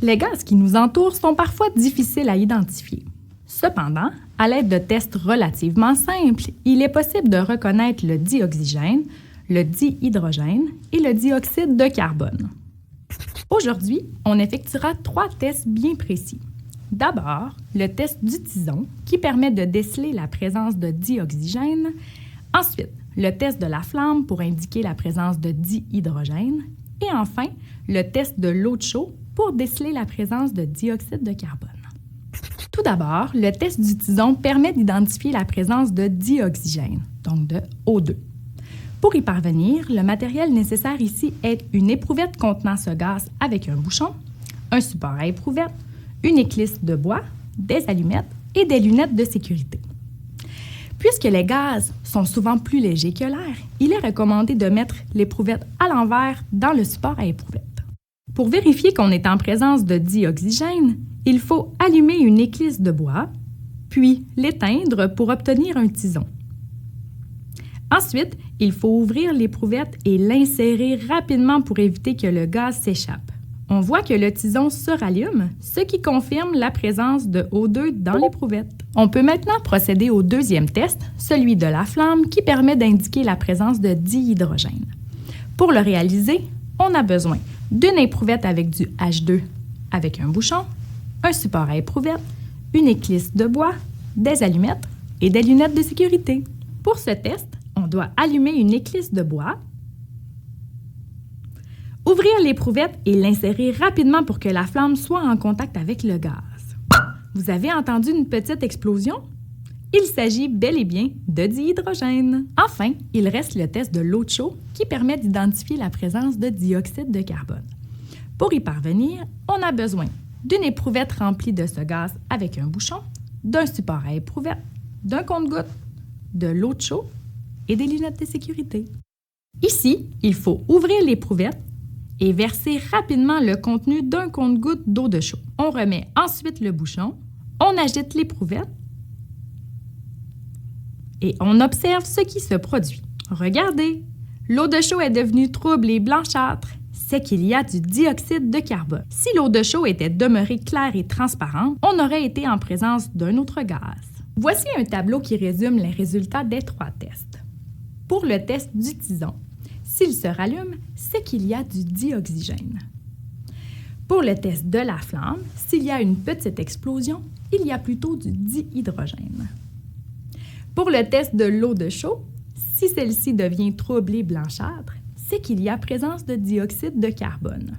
Les gaz qui nous entourent sont parfois difficiles à identifier. Cependant, à l'aide de tests relativement simples, il est possible de reconnaître le dioxygène, le dihydrogène et le dioxyde de carbone. Aujourd'hui, on effectuera 3 tests bien précis. D'abord, le test du tison qui permet de déceler la présence de dioxygène. Ensuite, le test de la flamme pour indiquer la présence de dihydrogène. Et enfin, le test de l'eau de chaud pour déceler la présence de dioxyde de carbone. Tout d'abord, le test du tison permet d'identifier la présence de dioxygène, donc de O2. Pour y parvenir, le matériel nécessaire ici est une éprouvette contenant ce gaz avec un bouchon, un support à éprouvette, une éclisse de bois, des allumettes et des lunettes de sécurité. Puisque les gaz sont souvent plus légers que l'air, il est recommandé de mettre l'éprouvette à l'envers dans le support à éprouvette. Pour vérifier qu'on est en présence de dioxygène, il faut allumer une éclisse de bois, puis l'éteindre pour obtenir un tison. Ensuite, il faut ouvrir l'éprouvette et l'insérer rapidement pour éviter que le gaz s'échappe. On voit que le tison se rallume, ce qui confirme la présence de O2 dans l'éprouvette. On peut maintenant procéder au deuxième test, celui de la flamme, qui permet d'indiquer la présence de dihydrogène. Pour le réaliser, on a besoin d'une éprouvette avec du H2 avec un bouchon, un support à éprouvette, une éclisse de bois, des allumettes et des lunettes de sécurité. Pour ce test, on doit allumer une éclisse de bois, ouvrir l'éprouvette et l'insérer rapidement pour que la flamme soit en contact avec le gaz. Vous avez entendu une petite explosion? Il s'agit bel et bien de dihydrogène. Enfin, il reste le test de l'eau de chaud qui permet d'identifier la présence de dioxyde de carbone. Pour y parvenir, on a besoin d'une éprouvette remplie de ce gaz avec un bouchon, d'un support à éprouvette, d'un compte-gouttes, de l'eau de chaud et des lunettes de sécurité. Ici, il faut ouvrir l'éprouvette et verser rapidement le contenu d'un compte-gouttes d'eau de chaud. On remet ensuite le bouchon, on agite l'éprouvette et on observe ce qui se produit. Regardez, l'eau de chaud est devenue trouble et blanchâtre. C'est qu'il y a du dioxyde de carbone. Si l'eau de chaud était demeurée claire et transparente, on aurait été en présence d'un autre gaz. Voici un tableau qui résume les résultats des 3 tests. Pour le test du tison, s'il se rallume, c'est qu'il y a du dioxygène. Pour le test de la flamme, s'il y a une petite explosion, il y a plutôt du dihydrogène. Pour le test de l'eau de chaud, si celle-ci devient trouble et blanchâtre, c'est qu'il y a présence de dioxyde de carbone.